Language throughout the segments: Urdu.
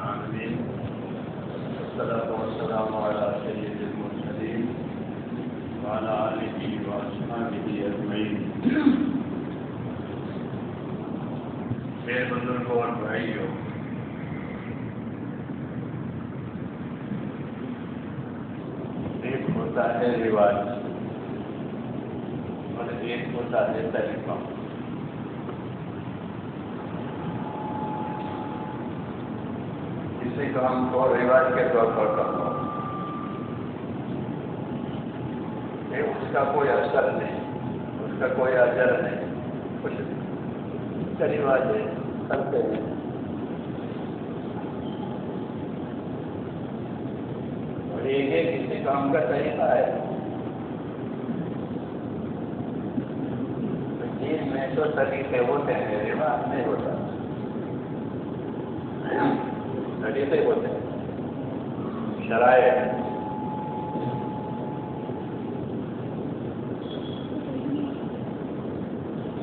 العالمين والصلاة والسلام على سيد المرسلين وعلى آله وأصحابه أجمعين. میرے بزرگوں اور بھائیوں، ایک ہوتا ہے رواج اور ایک ہوتا ہے طریقہ. اسی کو ہم کو رواج کے طور پر کرتا ہوں. اس کا کوئی اثر نہیں، اس کا کوئی اجر نہیں، کچھ کا رواج ہے، کرتے ہیں. اور یہ کسی کام کا طریقہ ہے. دین میں تو طریقے ہوتے ہیں، رواج نہیں ہوتا. طریقے ہوتے ہیں، شرائع.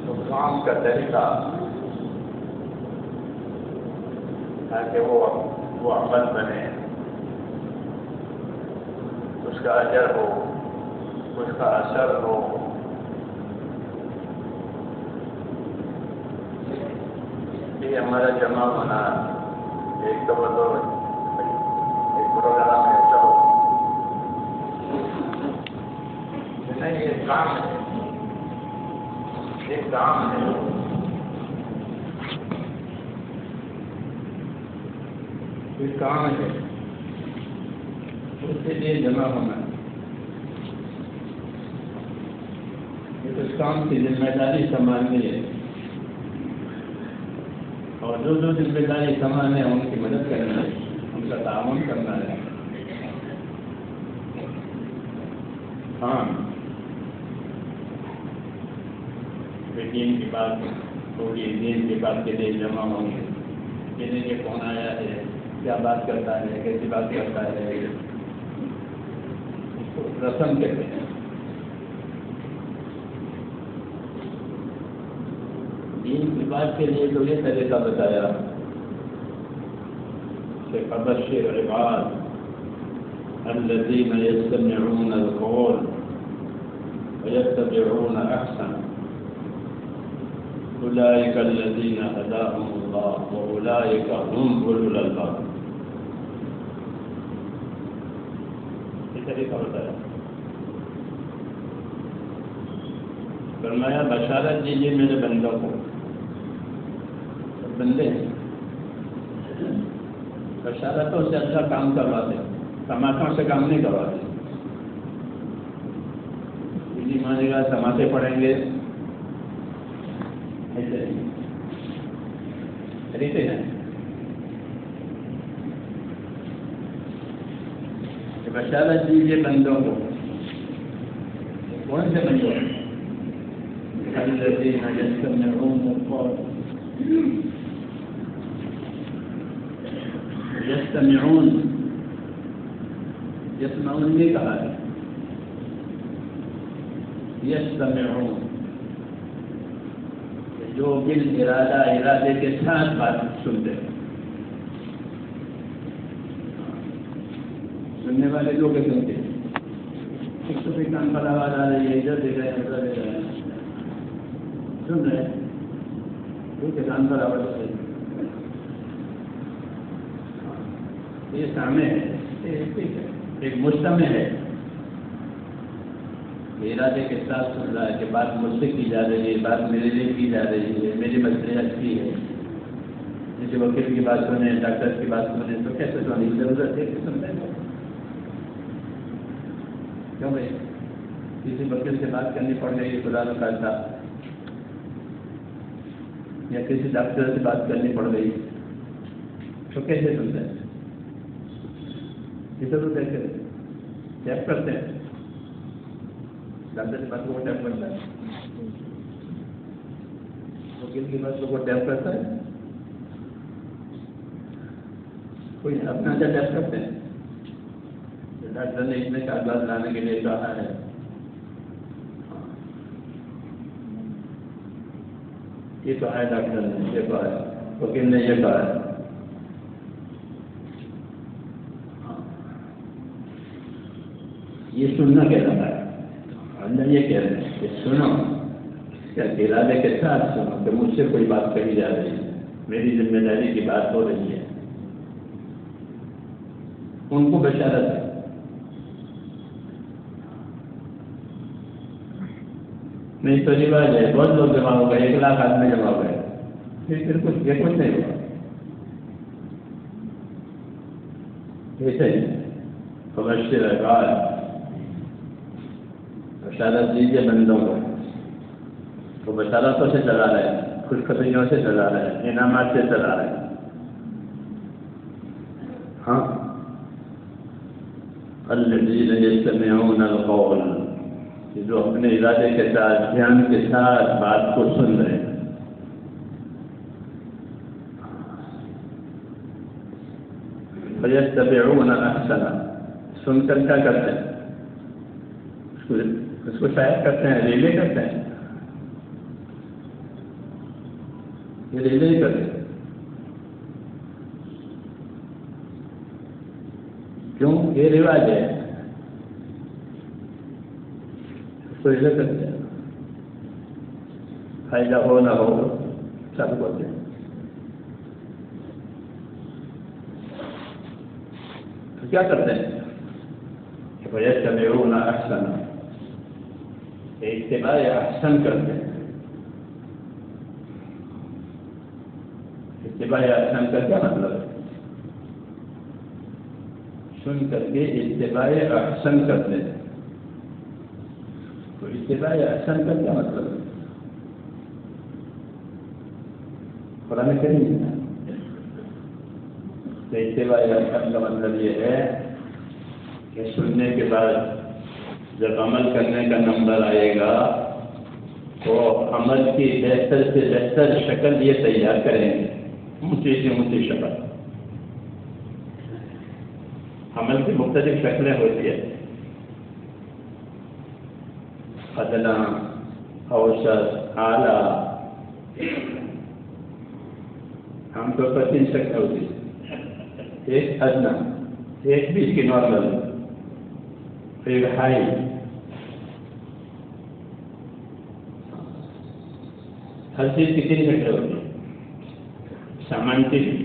تو کام کا طریقہ تاکہ وہ عمل بنے، اس کا اجر ہو، اس کا اثر ہو. یہ ہمارا جمع ہونا ایک تو ایک پروگرام ہے، چلو نہیں، یہ کام ہے، ایک کام ہے. یہ کام ہے، اس کے لیے جمع ہونا. اس کام کی ذمہ داری سنبھالنی ہے، اور جو ذمہ داری سنبھالنے ہیں ان کی مدد کرنا ہے، ان کا تعاون کرنا ہے. ہاں، دین کی بات ہوگی، دین کی بات کے لیے جمع ہوں گے. کہنے کے کون آیا ہے، کیا بات کرتا ہے، کیسی بات کرتا ہے، اس کو رسم کہتے ہیں. دین کی بات کے لیے تو یہ طریقہ بتایا کہ فبشر عباد الذین یستمعون القول ویتبعون احسنہ اولئک الذین ہداہم اللہ واولئک هم اولو الالباب. یہ طریقہ بتایا. فرمایا بشارت دیجیے میرے بندوں کو. بندے بشارتوں سے اچھا کام کرواتے، تماچوں سے کام نہیں کرواتے. بجلی مانے گا، تماچے پڑیں گے، ایسے طریقے ہیں. بشارت دیجیے بندوں کو. کون سے بندوں؟ الذین یستمعون القول. یسمعون نے کہا ہے، یستمعون جو بال ارادے کے ساتھ بات سنتے ہیں. سننے والے لوگ سنتے ہیں. ایک تو کام پر آواز آ رہی ہے، ادھر دے رہے ہیں، ادھر دے رہے ہیں، سن رہے ہیں. وہ کام پر آواز آ رہی ہے، یہ سامنے ہے. ایک مجتمع ہے، ارادے کے ساتھ سن رہا ہے کہ بات مجھ سے کی جا رہی ہے، بات میرے لیے کی جا رہی ہے، میری مصلحت کی ہے. جیسے وکیل کی بات سنیں، ڈاکٹر کی بات سنیں تو کیسے سننے کی ضرورت ہے کہ سنتے ہیں. کیوں بھائی کسی وکیل سے بات کرنی پڑ گئی خدا نہ خاصہ، یا کسی ڈاکٹر سے بات کرنی پڑ گئی تو کیسے سنتے ہیں؟ یہ ضرور دیکھتے ہیں، ٹیپ کرتے ہیں. ڈاکٹر کی بات کو وہ ٹیپ کرتا ہے، وکیل کی بات کو وہ ٹیپ کرتا ہے. کوئی اپنا کیا ٹیپ کرتے ہیں. ڈاکٹر نے اتنے کاغذات لانے کے لیے کہا ہے، یہ تو ہے ڈاکٹر نے یہ کہا ہے، وکیل نے یہ کہا ہے. یہ سننا کہتا ہے، اللہ یہ کہہ رہے ہیں کہ سنو، اس کے ارادے کے ساتھ سنو کہ مجھ سے کوئی بات کہی جا رہی ہے، میری ذمہ داری کی بات ہو رہی ہے، ان کو بشارت ہے۔ نہیں تو رواج ہے، بہت لوگ جمع ہو گئے، 1,00,000 آدمی جمع ہو گئے، پھر کچھ نہیں ہوا۔ ایسے ہی مبشر عباد، بشارت دیجیے بندوں کو، تو بشارتوں سے چلا رہے ہیں، خوشخبریوں سے چلا رہے ہیں، انعامات سے چلا رہے ہیں۔ ہاں، الذین یستمعون القول، جو اپنے ارادے کے ساتھ، دھیان کے ساتھ بات کو سن رہے ہیں۔ فیتبعون احسنہ، سن کر کیا کرتے ہیں؟ اس کو شاید کرتے ہیں، ریلے کرتے ہیں، یہ ریلے ہی کرتے ہیں۔ کیوں؟ یہ رواج ہے، اس کو ریلے کرتے ہیں، فائدہ ہو نہ ہو سب ہوتے ہیں۔ تو کیا کرتے ہیں؟ فیتبعون احسنہ، اتباع احسن کرتے ہیں۔ اتباع احسن کا کیا مطلب ہے؟ سن کر کے اتباع احسن کرتے ہیں۔ تو اتباع احسن کا کیا مطلب ہے؟ قرآن کریم میں اتباع احسن کا مطلب یہ ہے کہ سننے کے بعد جب عمل کرنے کا نمبر آئے گا تو عمل کی بہتر سے بہتر شکل یہ تیار کریں گے، اونچی سے اونچی شکل۔ عمل کی مختلف شکلیں ہوتی ہیں، ادنا، اوسط، اعلیٰ۔ عام طور پر 3 شکلیں ہوتی ہیں، ایک ادنا، ایک بیچ کی نارمل، پھر ہائی۔ ہر چیز کی 3 شکلیں ہوتی ہیں، سامان کی بھی۔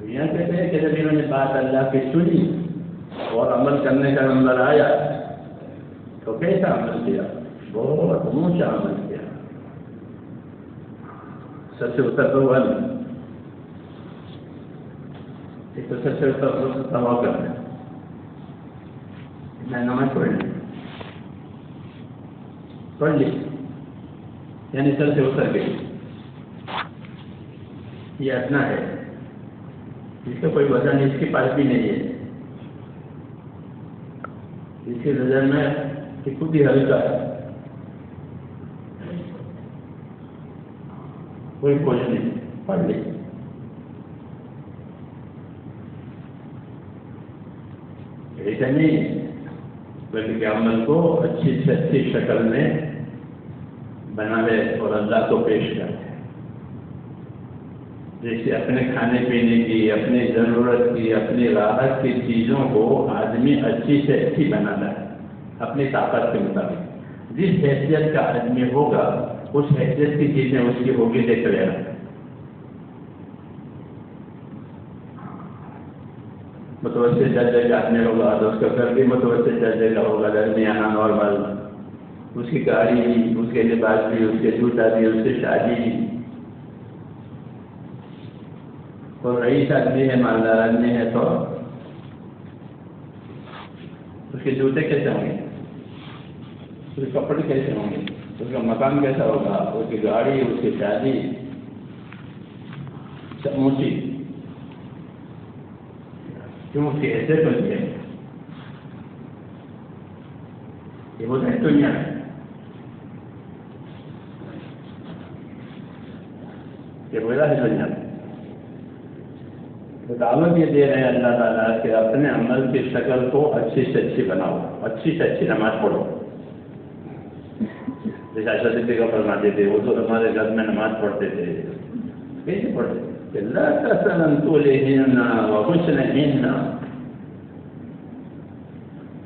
یہاں کہتے ہیں کہ جب انہوں نے بات اللہ کی سنی اور عمل کرنے کا نمبر آیا تو کیسا عمل کیا؟ بہت اونچا عمل کیا، سب سے اتر تو ایک تو سب سے اتر توا کرنا، میں نماز پڑھ لی یعنی سب سے اتر گئی، یہ اتنا ہے، اس کا کوئی وزن اس کے پاس بھی نہیں ہے، اس کے نظر میں کہ خود ہی ہلکا ہے، کوئی کچھ نہیں، پڑھ لی۔ ایسا نہیں بلکہ عمل کو اچھی سے اچھی شکل میں بناوے اور اللہ کو پیش کرے، جیسے اپنے کھانے پینے کی، اپنی ضرورت کی، اپنی راحت کی چیزوں کو آدمی اچھی سے اچھی بنانا ہے اپنی طاقت کے مطابق۔ جس حیثیت کا آدمی ہوگا اس حیثیت کی چیزیں اس کی ہوگی، دیکھ لے گا۔ متوسط درجے کا آدمی ہوگا تو اس کا گھر بھی متوسط درجے کا ہوگا، درمیانہ نارمل، اس کی گاڑی بھی، اس کے لباس بھی، اس کے جوتا بھی، اس کی شادی بھی۔ اور رئیس آدمی ہے، مالدار آدمی ہے تو اس کے جوتے کیسے ہوں گے، اس کے کپڑے کیسے ہوں گے، اس کا مکان کیسا ہوگا، اس کی گاڑی، اس کی شادی سب اونچی، کیوں اس کی حیثیت بنتی ہے۔ یہ ہوتا ہے دنیا میں۔ یہ ہوتا ہے دنیا میں۔ تو دعوت یہ دے رہے ہیں اللہ تعالیٰ کہ اپنے عمل کی شکل کو اچھی سے اچھی بناؤ، اچھی سے اچھی نماز پڑھو۔ جیسے عائشہ صدیقہ فرماتے تھے، وہ تو ہمارے گھر میں نماز پڑھتے تھے، کیسے پڑھتے تھے؟ کہ لا تسأل عن طولهن وحسنهن،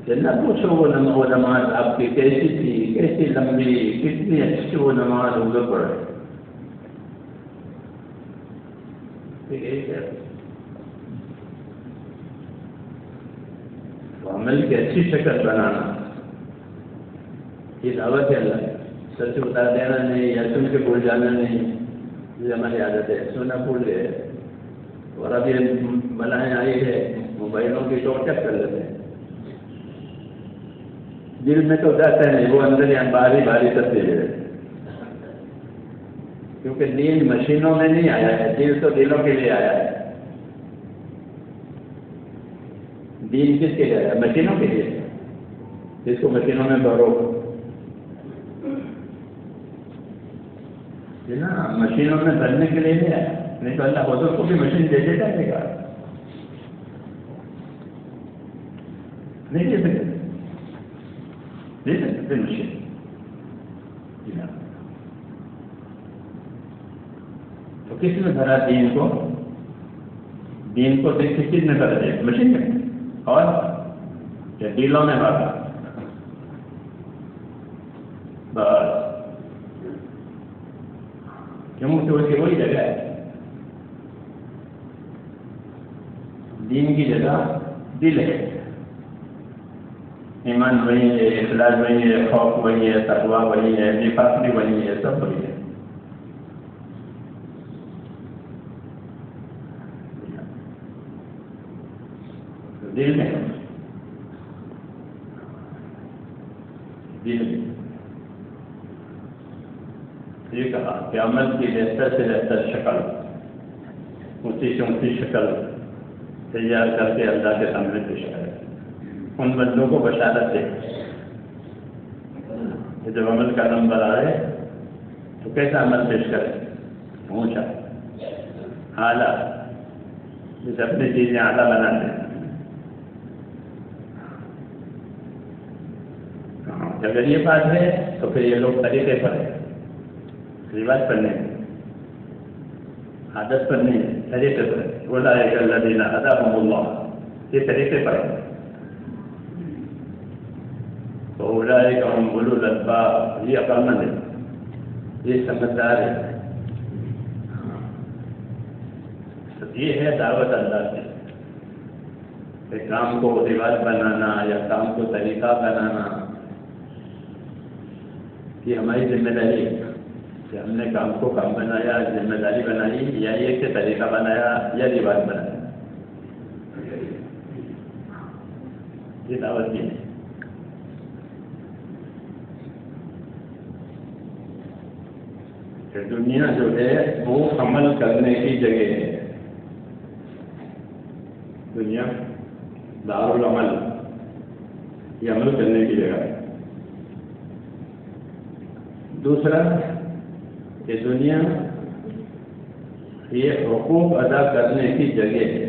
کہ نہ پوچھو وہ نماز آپ کی کیسی تھی، کیسی لمبی، کتنی اچھی وہ نماز حضور پڑھے. ٹھیک ہے، تو عمل کی اچھی شکل بنانا یہ دعوت ہے اللہ. سچ بتا دینا نہیں یا سن کے بھول جانا نہیں، یہ ہماری عادت ہے، سننا بھول گئے. اور اب یہ بلائیں آئی ہے موبائلوں کی تو کیا کر لیتے ہیں، دل میں تو جاتا ہے نہیں، وہ اندر یہاں باری باری تصویر ہے. کیونکہ دین مشینوں میں نہیں آیا ہے، دل تو دلوں کے لیے آیا ہے. دین کس کے لیے آیا ہے؟ مشینوں کے لیے. جس کو مشینوں میں بھرو نا، مشینوں میں بھرنے کے لیے نہیں آیا. نہیں تو اللہ حضور کو بھی مشین دے دیتا ہے گا، نہیں دے سکتے، دے سکتے مشین. تو کس نے بھرا دین کو؟ دین کو دیکھ کے کس نے بھرا دیا؟ مشین میں. اور یا دلوں میں بھرا؟ بس کیوں کہ اس کی وہی جگہ ہے. دین کی جگہ دل ہے. ایمان وہی ہے، اخلاص وہی ہے، خوف وہی ہے، تقویٰ وہی ہے، نفاق بھی وہی ہے، سب وہی ہے. دل میں دل میں یہ کہا کہ عمل کی بہتر سے بہتر شکل، اونچی سے اونچی شکل تیار کر کے اللہ کے سامنے پیش کرے. ان بندوں کو بشارت دے کہ جب عمل کا نمبر آئے تو کیسا عمل پیش کرے؟ اونچا، اعلیٰ، جسے اپنی چیزیں اعلیٰ بناتے ہیں. اگر یہ بات ہے تو پھر یہ لوگ طریقے پر ہیں، رواج پر نہیں، عادت پر نہیں، طریقے پر. اولئک الذین ھداھم اللہ، یہ طریقے پر ہے. تو اولئک ھم اولو الالباب، یہ عقل مند ہے، یہ سمجھدار ہے. یہ ہے دعوت اللہ کی، کہ کام کو رواج بنانا یا کام کو طریقہ بنانا یہ ہماری ذمہ داری ہے. کہ ہم نے کام کو کام بنایا، ذمہ داری بنائی، یا یہ کہ طریقہ بنایا یا رواج بنایا. یہ دعوت کی ہے. کہ دنیا جو ہے وہ عمل کرنے کی جگہ ہے. دنیا دار العمل، یہ عمل کرنے کی جگہ ہے. دوسرا کہ دنیا یہ حقوق ادا کرنے کی جگہ ہے.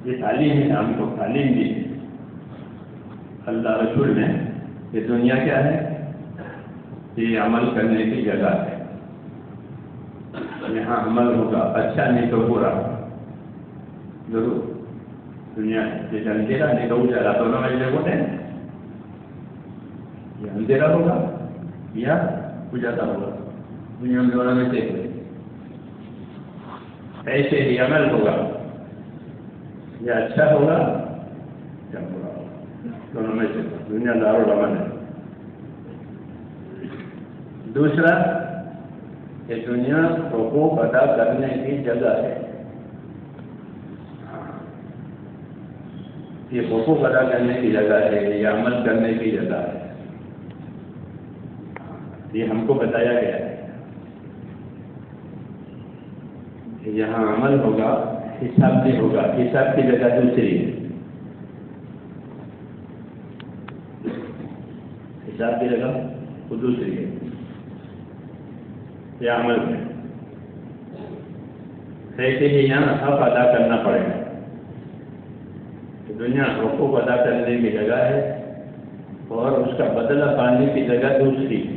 یہ تعلیم ہے، ہم کو تعلیم دی اللہ رسول نے کہ دنیا کیا ہے؟ یہ عمل کرنے کی جگہ ہے. یہاں عمل ہوگا، اچھا نہیں تو برا ضرور. دنیا جیسے اندھیرا نہیں تو اجالا، دونوں میں جگہ ہوتے ہیں. یہ اندھیرا ہوگا یا اجالا ہوگا، دنیا میں دونوں میں سے ایسے ہی عمل ہوگا، یا اچھا ہوگا یا برا ہوگا، دونوں میں سے. دنیا دار العمل ہے. دوسرا کہ دنیا حقوق ادا کرنے کی جگہ ہے. یہ حقوق ادا کرنے کی جگہ ہے، یہ عمل کرنے کی جگہ ہے. یہ ہم کو بتایا گیا ہے کہ یہاں عمل ہوگا، حساب بھی ہوگا. حساب کی جگہ دوسری ہے، حساب کی جگہ وہ دوسری ہے. یہ عمل ہے. ایسے ہی یہاں حق ادا کرنا پڑے گا. دنیا حقوق ادا کرنے کی جگہ ہے اور اس کا بدلہ پانے کی جگہ دوسری ہے.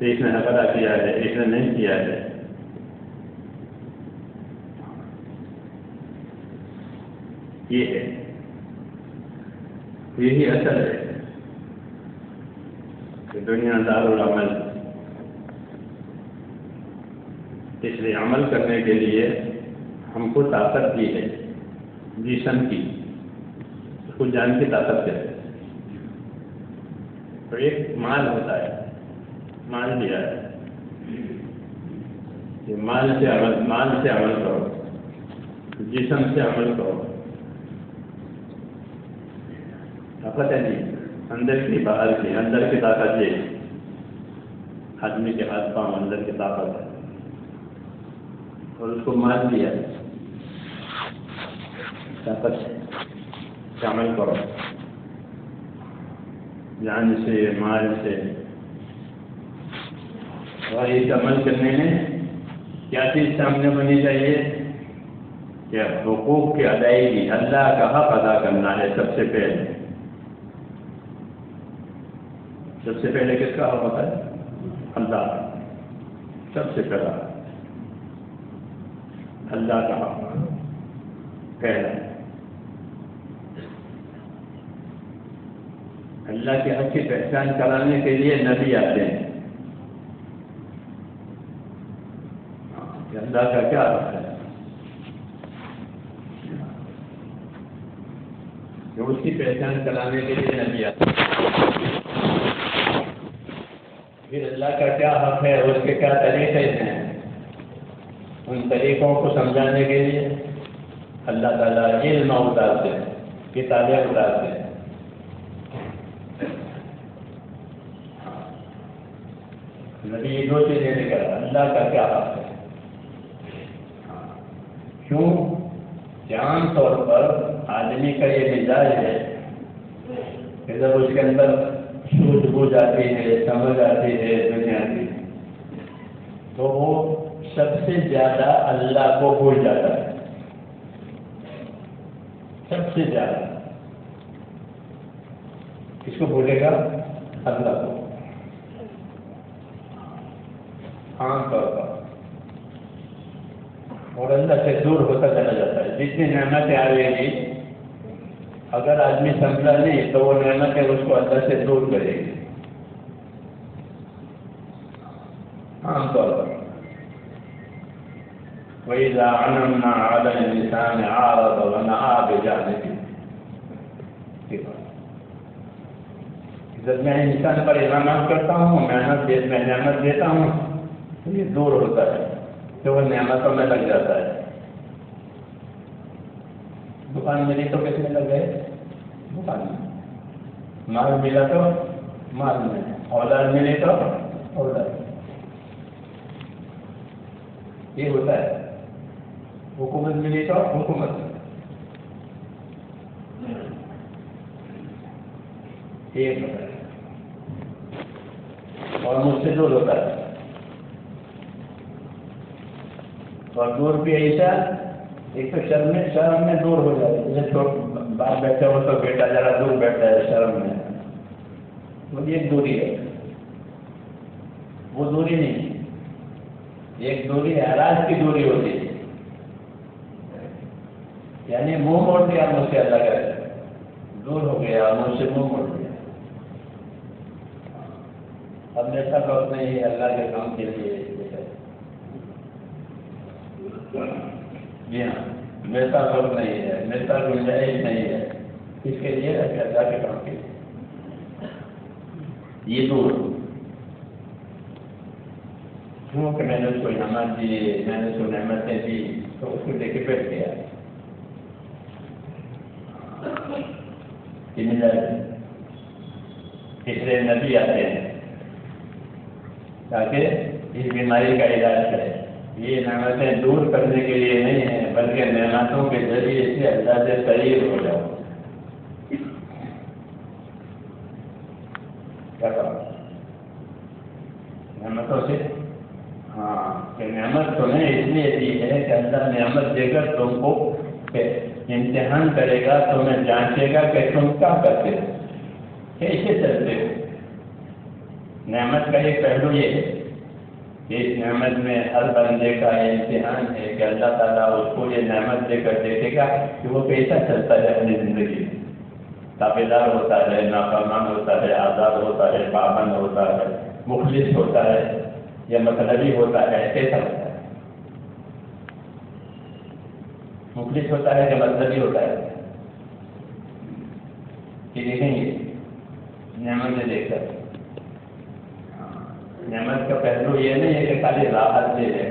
ایک نے حق ادا کیا ہے، ایک نے نہیں کیا ہے. یہ ہے، یہی اصل ہے کہ دنیا دار العمل. اس لیے عمل کرنے کے لیے ہم کو طاقت دی ہے، جسم کی، اس کو جان کی طاقت کہتے ہیں. تو ایک مال ہوتا ہے، مال دیا ہے کہ مال سے عمل کرو، جسم سے عمل کرو. طاقت ہے نہیں، اندر کی باہر کی، اندر کی طاقت یہ آدمی کے ہاتھ پاؤں اندر کی طاقت ہے، اور اس کو مال دیا طاقت سے عمل کرو، جان سے، مال سے. اور اس عمل کرنے میں کیا چیز سامنے ہونی چاہیے کہ حقوق کی ادائیگی، اللہ کا حق ادا کرنا ہے. سب سے پہلے کس کا حق ہوتا ہے؟ اللہ. سب سے پہلا اللہ کا حق پہلا. اللہ کے حق کی پہچان کرانے کے لیے نبی آتے ہیں کہ اللہ کا کیا حق ہے، کہ اس کی پہچان کرانے کے لیے نبی آتے ہیں. پھر اللہ کا کیا حق ہے، اس کے کیا طریقے ہیں، ان طریقوں کو سمجھانے کے لیے اللہ تعالیٰ علم اتارتے ہیں، کتابیں اتارتے ہیں. نبی یہ دو چیزیں لے کر اللہ کا کیا حق ہے. کیوں کہ عام طور پر آدمی کا یہ مزاج ہے کہ جب اس کے اندر سوجھ بوجھ آتی ہے، سمجھ آتی ہے دنیا کی، تو وہ سب سے زیادہ اللہ کو بھول جاتا ہے. سب سے زیادہ کس کو بھولے گا؟ اللہ کو. عام طور پر اور اللہ سے دور ہوتا چلا جاتا ہے. جتنی نعمتیں آئے گی اگر آدمی سمجھا نہیں تو وہ نعمتیں اس کو اللہ سے دور کرے گی. عام طور پر وَإِذَا عَنَمْنَا عَلَى الْإِنسَانِ عَارَضَ وَنَأَى بِجَانِبِهِ. جب میں انسان پر انعامات کرتا ہوں، میں نعمت دیتا ہوں، تو یہ دور ہوتا ہے کہ وہ نعمتوں میں لگ جاتا ہے. دکان ملی تو کس میں لگ گئے؟ دکان میں. مال ملا تو مال میں، اولاد ملی تو اولاد. یہ ہوتا ہے. حکومت ملی تو حکومت. یہ ہوتا ہے. اور مجھ سے دور ہوتا ہے. اور دور بھی ایسا، ایک تو شرم میں دور ہو جاتی ہے. جیسے باپ بیٹھا ہو تو بیٹا ذرا دور بیٹھتا ہے شرم میں، وہ ایک دوری ہے. وہ دوری نہیں، ایک دوری اعراض کی دوری ہوتی ہے. یعنی منہ موڑ دیا مجھ سے اللہ کا، دور ہو گیا، مجھ سے منہ موڑ دیا. اب ایسا وقت نہیں ہے اللہ کے کام کے لیے. جی ہاں، میرا وقت نہیں ہے، میرا گنجائش نہیں ہے اس کے لیے اللہ کے کام کے لیے. یہ دور کیونکہ میں نے اس کو انعامات دیے، میں نے اس کو نعمتیں دی، تو اس کو لے کے بیٹھ گیا. تیسرے نبی آتے ہیں تاکہ اس بیماری کا علاج کرے. یہ نعمتیں دور کرنے کے لیے نہیں ہیں، بلکہ نعمتوں کے ذریعے سے اللہ سے قریب ہو جاؤ. کیا کہا؟ نعمتوں سے، ہاں، کہ نعمت تمہیں اس لیے دی ہے کہ اللہ نعمت دے کر تم کو امتحان کرے گا، تمہیں جانچے گا کہ تم کیا کرتے ہو، کیسے چلتے ہو. نعمت کا ایک پہلو یہ ہے کہ اس نعمت میں ہر بندے کا یہ امتحان ہے کہ اللہ تعالیٰ اس کو یہ نعمت دے کر دیکھے گا کہ وہ کیسا چلتا ہے اپنی زندگی میں، تابع دار ہوتا ہے، نافرمان ہوتا ہے، آزاد ہوتا ہے، پابند ہوتا ہے، مخلص ہوتا ہے یا مطلبی ہوتا ہے، کیسا ہوتا ہے؟ مخلص ہوتا ہے یا مطلبی ہوتا ہے؟ کہ دیکھیں گے نعمت دیکھ کر، نعمت کا پہلو یہ نہیں ہے کہ خالی راحت دے ہے،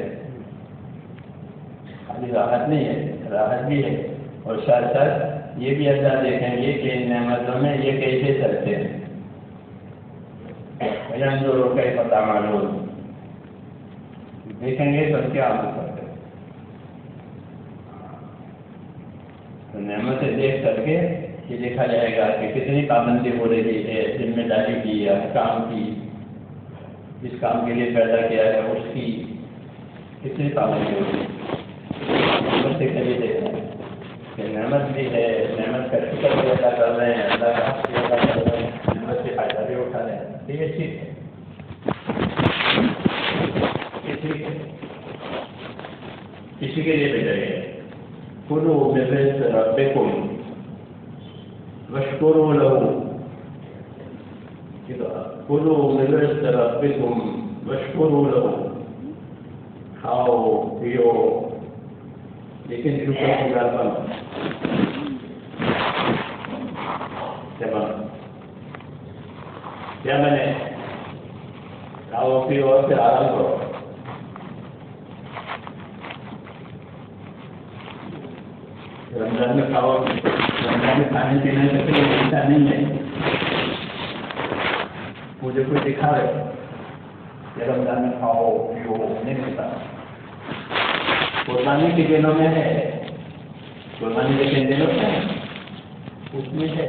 خالی راحت نہیں ہے، راحت بھی ہے، اور ساتھ ساتھ یہ بھی اللہ دیکھیں گے کہ ان نعمتوں میں یہ کیسے چلتے ہیں، جو لوگ کا پتہ معلوم دیکھیں گے تو کیا عمل کرتے ہیں، تو نعمتیں دیکھ کر کے یہ دیکھا جائے گا کہ کتنی پابندی ہو رہی ہے، ذمہ داری کی یا کام کی، جس کام کے لیے پیدا کیا ہے اس کی کتنی پابندی ہو رہی ہے، نعمت سے کبھی دیکھنا ہے کہ نعمت بھی ہے، نعمت کا شکر بھی ادا کر رہے ہیں، اللہ کا حق بھی ادا کر رہے ہیں، نعمت سے فائدہ بھی اٹھا رہے ہیں، تو یہ ٹھیک ہے، یہ ٹھیک ہے، کسی کے لیے بھیجا گیا ہے کلوا من رزق ربکم واشکروا لہ، کلوا من رزق ربکم واشکروا لہ، کھاؤ پیو لیکن شکر گزار بنو، کیا بنے؟ کھاؤ پیو اور پھر آرام کرو، رمضان میں کھاؤ، رمضان میں کھانے پینے کا کوئی ایسا نہیں ہے، مجھے کوئی دکھا رہے کہ رمضان میں کھاؤ پیو نہیں ملتا، قربانی کے دنوں میں ہے، قربانی کے دنوں میں اس میں ہے،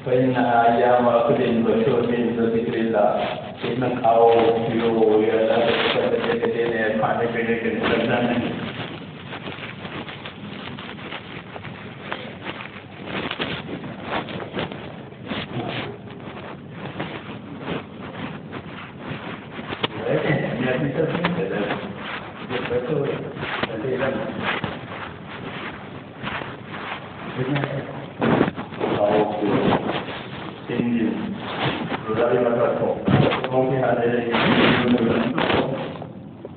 فَإِنَّهَا أَيَّامُ أَكْلٍ وَشُرْبٍ وَذِكْرِ اللَّهِ، اس میں کھاؤ پیو یا اللہ کے شکر کے دن ہے، کھانے پینے کے رمضان نہیں،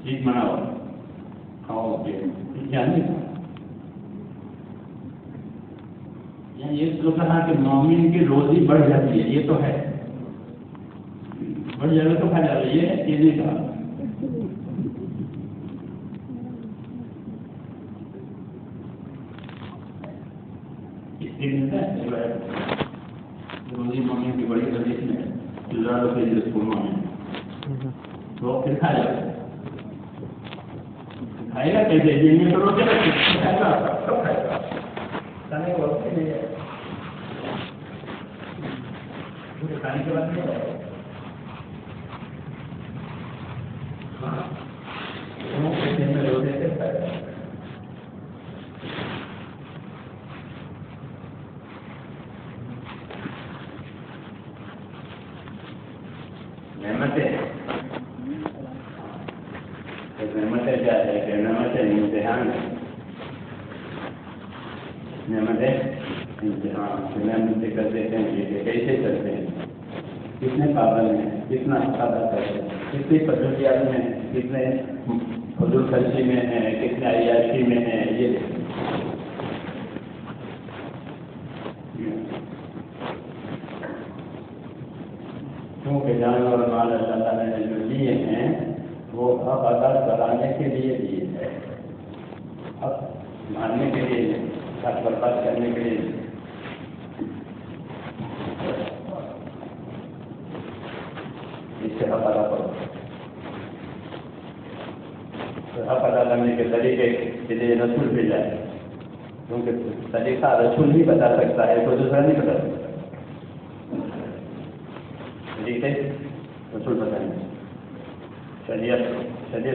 عید مناؤ کھاؤ پیو، یہ تو کہا کہ مومن کی روزی بڑھ جاتی ہے، یہ تو ہے، بڑھ جائے تو کھا جاتا ہے، یہ نہیں کہا، روزی مومن کی بڑی حدیث میں تو پھر کھا جاتا ہے، کھائے گا کیسے؟ دن میں تو روزے کھائے گا، کب کھائے گا؟ کھانے کے وقت نہیں ہے، کھانے کے بعد نہیں ہے، روزے سے کھائے گا، نعمتیں کیا ہے کہ نعمتیں امتحان ہے، نعمتیں امتحان، نعمتیں کرتے ہیں یہ کیسے کرتے ہیں، کتنے پابند ہیں، کتنا ادا کرتے ہیں، کتنی فضولیات میں، کتنے فضول خرچی میں ہیں، کتنے عیاشی میں ہیں، یہ کیونکہ جان اور مال اللہ تعالیٰ نے جو دیے ہیں وہ حق ادا کرانے کے لیے دیے ہیں، حق ماننے کے لیے، حق برباد کرنے کے لیے، اس سے حق ادا کرو، حق ادا کرنے کے طریقے کے لیے رسول بھیجا ہے، کیونکہ طریقہ رسول ہی بتا سکتا ہے، کوئی دوسرا نہیں بتا سکتا، طریقے رسول بتائیں گے، شریعت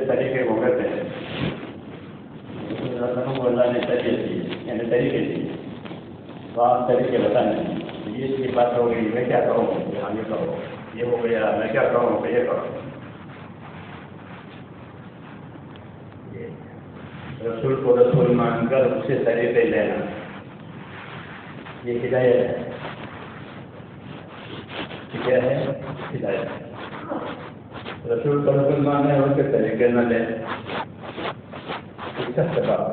طریقے کو کہتے ہیں، کو اللہ نے شریعت دی یعنی طریقے دی، تو آپ طریقے بتائیں گے، یہ بات ہوگی میں کیا کروں گا، آگے کرو، یہ ہو گیا، میں کیا کروں کہ یہ کروں. رسول کو رسول مان کر اسے طریقے لینا، یہ ہدایت ہے. کیا ہے؟ ہدایت. رسول کو رسول مانے اور اس کے طریقے نہ لیں، یہ سخت بات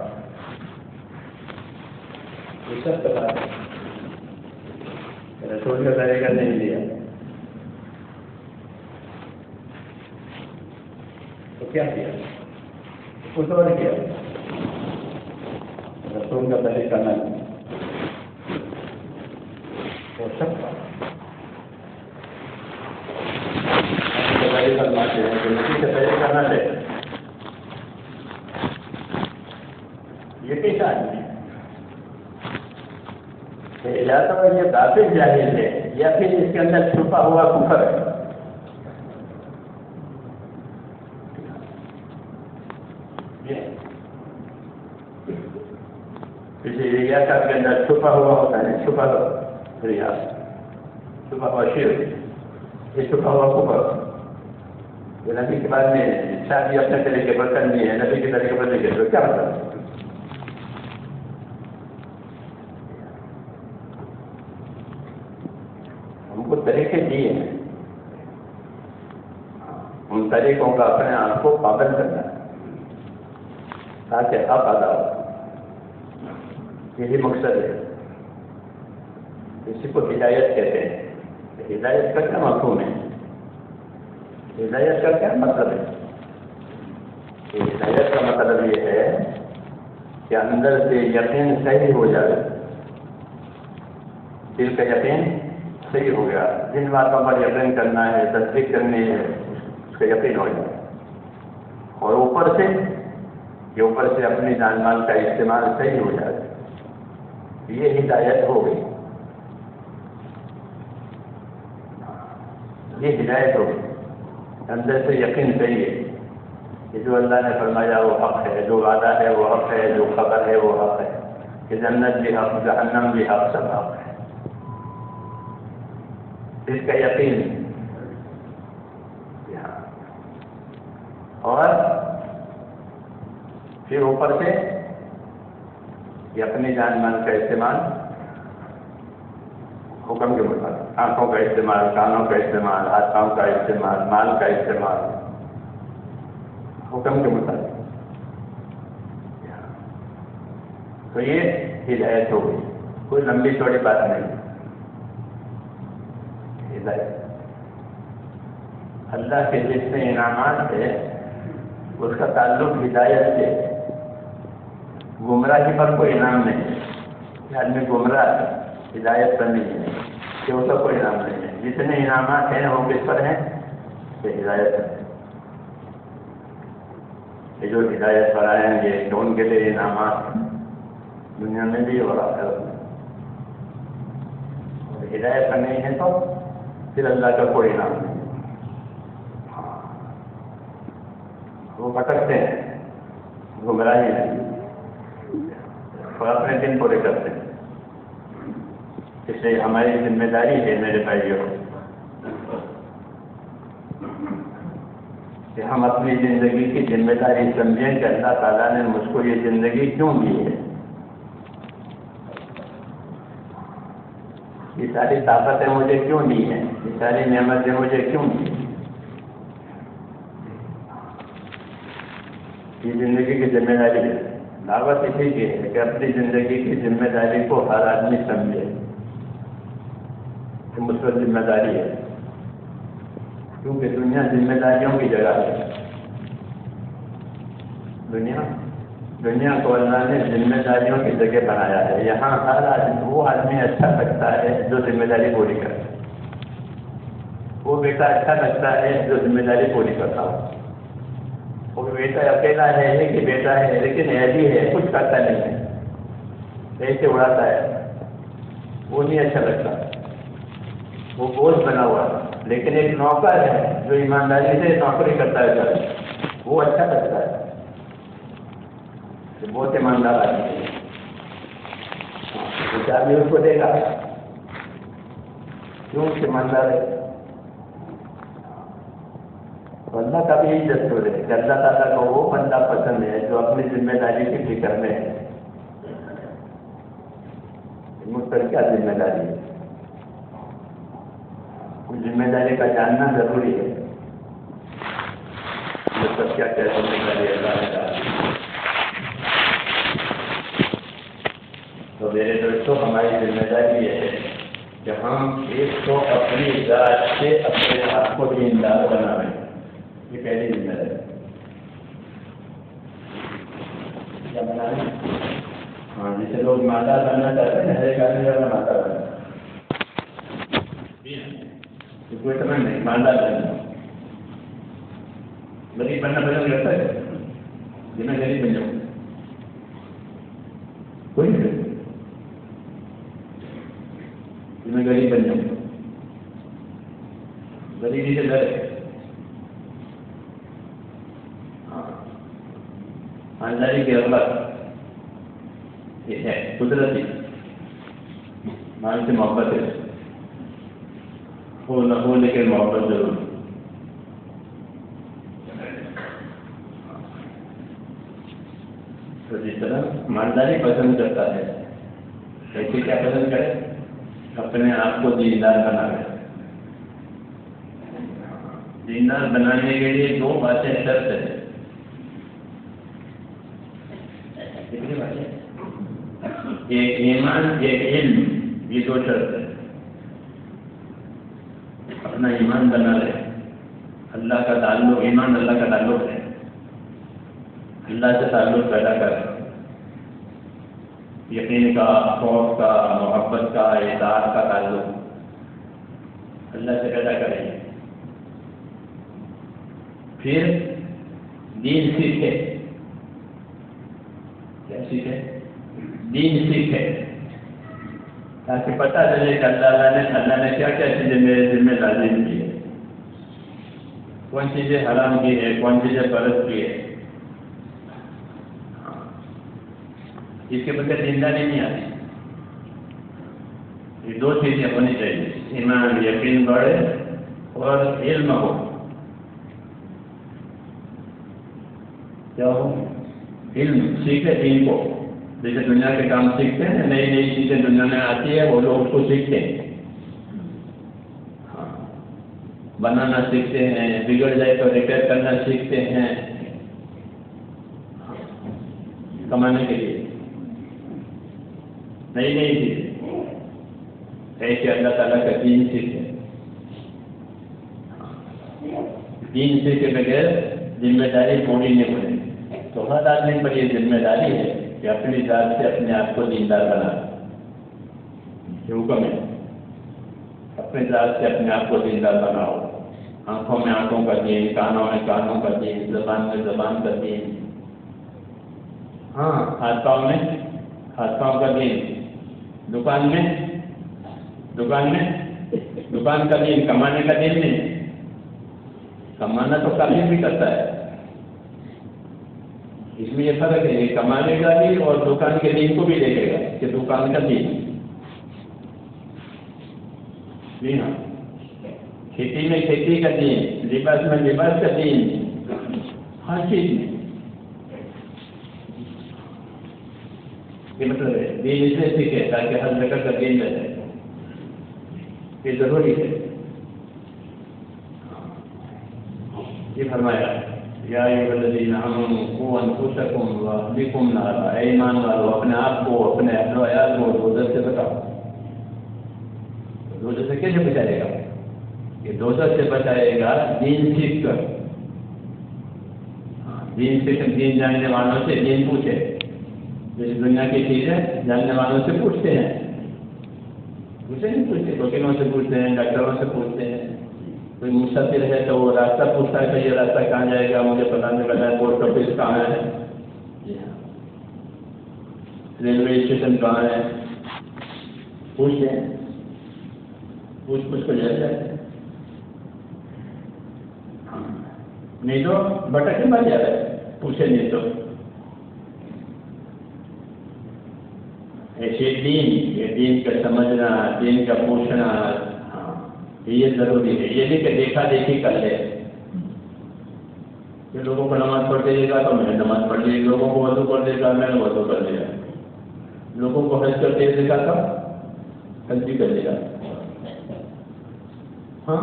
ہے. رسول کا طریقہ نہیں لیا تو کیا کیا؟ کچھ اور کیا. رسول کا طریقہ نہ لیا وہ سب کا طریقہ لاتے ہیں کہ کسی کا طریقہ نہ لے. یہ کیسا آدمی یا تو یہ کافی جاہل ہے یا پھر اس کے اندر چھپا ہوا کفر ہے. کسی ریاست کے اندر چھپا ہوا ہوتا ہے، چھپا ہوا ریاست، چھپا ہوا شرک، یہ چھپا ہوا کفر. نبی کے بعد میں شادی اپنے طریقے پر کرنی ہے، نبی کے طریقے پر نہیں کرتے کیا مطلب؟ ہم کو طریقے دیے ہیں، ان طریقوں کا اپنے آپ کو پابند کرنا ہے تاکہ حق ادا ہو. یہی مقصد ہے. اسی کو ہدایت کہتے ہیں. ہدایت کا کیا مفہوم ہے؟ ہدایت کا کیا مطلب ہے؟ ہدایت کا مطلب یہ ہے کہ اندر سے یقین صحیح ہو جائے، دل کا یقین صحیح ہو گیا، جن باتوں پر یقین کرنا ہے، تصدیق کرنی ہے، اس کا یقین ہو جائے. اور اوپر سے اپنی جان مال کا استعمال صحیح ہو جائے. یہ ہدایت ہو گئی، یہ ہدایت ہو گئی. اندر سے یقین صحیح ہے کہ جو اللہ نے فرمایا وہ حق ہے، جو وعدہ ہے وہ حق ہے، جو خبر ہے وہ حق ہے، کہ جنت بھی حق، جہنم بھی حق، سب حق ہے. اس کا یقین. اور پھر اوپر سے یہ اپنی جان مال کا استعمال حکم کے مطابق، آنکھوں کا استعمال، کانوں کا استعمال، ہاتھوں کا استعمال، مال کا استعمال حکم کے مطابق. تو یہ ہدایت ہو گئی، کوئی لمبی چوڑی بات نہیں. ہدایت اللہ کے جتنے انعامات ہیں اس کا تعلق ہدایت سے. گمراہی پر کوئی انعام نہیں ہے. آدمی گمراہ ہے، ہدایت پر نہیں ہے کہ اس کا کوئی انعام نہیں ہے. جتنے انعامات ہیں وہ کس پر ہیں؟ کہ ہدایت ہے. یہ جو ہدایت پر آئیں گے کہ ان کے لیے انعامات دنیا میں بھی اور آخرت میں. اور ہدایت پر نہیں ہے تو پھر اللہ کا کوئی انعام نہیں. وہ بھٹکتے ہیں، گمراہی نہیں، اور اپنے دن پورے کرتے ہیں. اس لیے ہماری ذمہ داری ہے میرے بھائیوں کہ ہم اپنی زندگی کی ذمہ داری سمجھیں کہ اللہ تعالیٰ نے مجھ کو یہ زندگی کیوں دی ہے، یہ ساری طاقتیں مجھے کیوں دی ہیں، یہ ساری نعمتیں مجھے کیوں دی ہیں. یہ زندگی کی ذمہ داری ہے. دعوت اسی کی ہے کہ اپنی زندگی کی ذمہ داری کو ہر آدمی سمجھے کہ مجھ پر ذمہ داری ہے. کیونکہ دنیا ذمہ داریوں کی جگہ ہے. دنیا کو اللہ نے ذمہ داریوں کی جگہ بنایا ہے. یہاں ہر آدمی، وہ آدمی اچھا لگتا ہے جو ذمہ داری پوری کرتا ہے. وہ بیٹا اچھا لگتا ہے جو ذمہ داری پوری کرتا ہو. وہ بیٹا اکیلا ہے، ایک ہی بیٹا ہے لیکن ایسی ہے، کچھ کرتا نہیں ہے، ایسے اڑاتا ہے، وہ نہیں اچھا لگتا. وہ بوجھ بنا ہوا ہے. لیکن ایک نوکر ہے جو ایمانداری سے نوکری کرتا ہے گھر، وہ اچھا لگتا ہے. بہت ایماندار آدمی ہے، آدمی اس کو دے گا کیوں ایماندار ہے. اللہ کا بھی یہی دستور ہے کہ اللہ تعالیٰ کو وہ بندہ پسند ہے جو اپنی ذمہ داری کی فکر میں ہے. مجھ پر کیا ذمہ داری ہے؟ اس ذمہ داری کا جاننا ضروری ہے. مجھ پر کیا کیا ذمہ داری ہے اللہ نے ڈالی. تو میرے دوستوں ہماری ذمہ داری یہ ہے کہ ہم ایک تو اپنی ذات سے اپنے آپ کو دیندار بنائیں. یہ پہلی ذمہ داری کیا بنائیں. ہاں جیسے لوگ مالدار بننا چاہتے ہیں ہر ایک آدمی مالدار بننا کوئی سمجھ نہیں. مالدار بننا غریب بننا پسند کرتا ہے. جنہیں غریب بن جاؤں کوئی نہیں. میں غریب بن جاؤں غریبی سے ڈرے. خاندانی کی رغبت یہ ہے قدرتی. مال سے محبت ہے ہو نہ ہو لیکن محبت ضرور. تو جس طرح مالداری پسند کرتا ہے ایسے کیا پسند کرے اپنے آپ کو دیندار بنا لے. دیندار بنانے کے لیے دو باتیں شرط ہے. ایک ایمان ایک علم. یہ دو شرط ہے. اپنا ایمان بنا لے. اللہ کا تعلق ایمان اللہ کا تعلق ہے. اللہ سے تعلق پیدا کر. یقین کا خوف کا محبت کا اطاعت کا تعلق اللہ سے پیدا کریں. پھر دین سیکھے. کیا سیکھے؟ دین سیکھے تاکہ پتہ چلے کہ اللہ نے کیا کیا چیزیں میرے دل میں لازم کی ہے. کون چیزیں حرام کی ہے کون چیزیں فرض کی ہے. اس کے بغیر دینداری نہیں آتی. یہ دو چیزیں ہونی چاہیے. ایمان یقین بڑھے اور علم ہو. کیا ہو؟ علم سیکھے دین کو. جیسے دنیا کے کام سیکھتے ہیں نئی نئی چیزیں دنیا میں آتی ہے وہ لوگ اس کو سیکھتے ہیں. بنانا سیکھتے ہیں. بگڑ جائے تو ریپیئر کرنا سیکھتے ہیں کمانے کے لیے. نئی نئی چیز ہے کہ اللہ تعالیٰ کا دین سیکھے. دین سیکھے بغیر ذمہ داری پوری نہیں بنے. تو ہر آدمی پر یہ ذمہ داری ہے کہ اپنی ذات سے اپنے آپ کو دیندار بنا. یہ حکم ہے. اپنی ذات سے اپنے آپ کو دیندار بناؤ. آنکھوں میں آنکھوں کا دین, کانوں میں کانوں کا دین, زبان میں زبان کا دین. ہاں ہاتھ پاؤں میں ہاتھ پاؤں کا دین. دکان کا دین. کمانے کا دین نہیں. کمانا تو کافی بھی کرتا ہے. اس میں یہ فرق ہے کہ کمانے کا بھی اور دکان کے دین کو بھی دیکھے گا کہ دکان کا دین. جی ہاں. کھیتی میں کھیتی کا دین. لباس میں لباس کا دین. ہر چیز میں یہ مطلب ہے دین اس لیے سیکھے تاکہ ہر جگہ کا دین رہ جائے. یہ ضروری ہے. یہ فرمایا یا ایھا الذین آمنوا قوا انفسکم واہلیکم نارا. اے ایمان والو اپنے آپ کو اپنے اہل و عیال کو دوزخ سے بچاؤ. دوزخ سے کیسے بچائے گا؟ یہ دوزخ سے بچائے گا دین سیکھ کر. دین سیکھ دین جاننے والوں سے دین پوچھے. جیسے دنیا کی چیزیں جاننے والوں سے پوچھتے ہیں. اسے نہیں پوچھتے. وکیلوں سے پوچھتے ہیں, ڈاکٹروں سے پوچھتے ہیں. کوئی مسافر ہے تو وہ راستہ پوچھتا ہے کہ یہ راستہ کہاں جائے گا, مجھے پتہ نہیں لگا. پوسٹ آفس کہاں ہے, ریلوے اسٹیشن کہاں ہے, پوچھتے ہیں. پوچھ کر جائے نہیں تو بٹک کے بن جاتا ہے. پوچھے نہیں تو ایسے دین کا سمجھنا, دین کا پوچھنا, یہ ضروری ہے. یہ نہیں کہ دیکھا دیکھی کر لے. کہ لوگوں کو نماز پڑھ دے گا تو میں نے نماز پڑھ لی، لوگوں کو وضو کر دے گا میں نے وضو کر لیا، لوگوں کو حج کر دے گا تھا حج بھی کر لیا. ہاں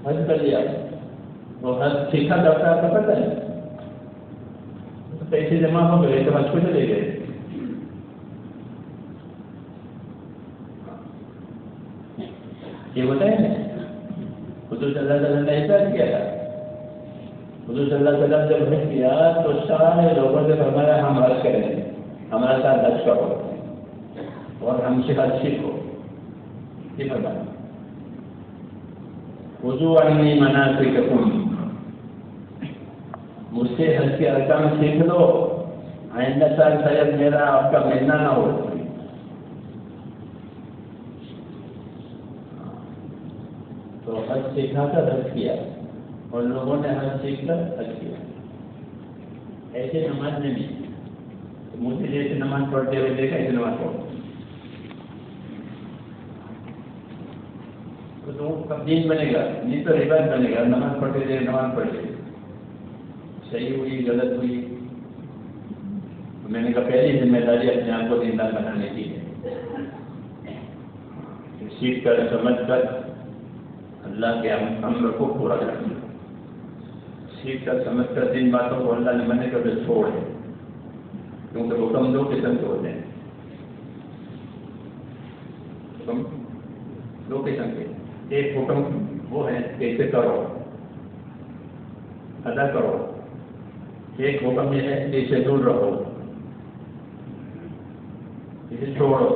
حج کر لیا، وہ حج سیکھا جاتا ہے پتہ ہے، پیسے جمع ہو گئے تو حج کو چلے گئے. یہ بتائیں حضور صلی اللہ علیہ وسلم نے ایسا کیا تھا. حضور صلی اللہ علیہ وسلم جب حج کیا تو سارے لوگوں سے فرمایا ہم حج کریں گے، ہمارے ساتھ حج کرو اور ہم سے حج سیکھو. یہ فرمایا خذوا عنی مناسککم، مجھ سے حج کے ارکان سیکھ لو، آئندہ سال شاید میرا آپ کا ملنا نہ ہو. تو حج سیکھا کر حج کیا اور لوگوں نے حج سیکھ کر حج کیا. ایسے نماز میں نہیں مجھے جیسے نماز پڑھتے ہوئے دیکھا ایسے نماز پڑھو تو کب دین بنے گا، نہیں تو عبادت بنے گا. نماز پڑھتے تھے نماز پڑھتے صحیح ہوئی غلط ہوئی. میں نے کہا پہلی ذمہ داری اپنے آپ کو دیندار بنانے کی ہے. سیکھ کر سمجھ کر اللہ کے امر کو پورا کرنا، سیکھ کر سمجھ کر جن باتوں کو اللہ نے منع کر کے چھوڑ ہے، کیونکہ حکم دو قسم کے ہوتے ہیں. حکم دو قسم کے، ایک حکم وہ ہے کہ اسے کرو ادا کرو، ایک حکم یہ ہے کہ اسے دور رہو، اسے چھوڑو،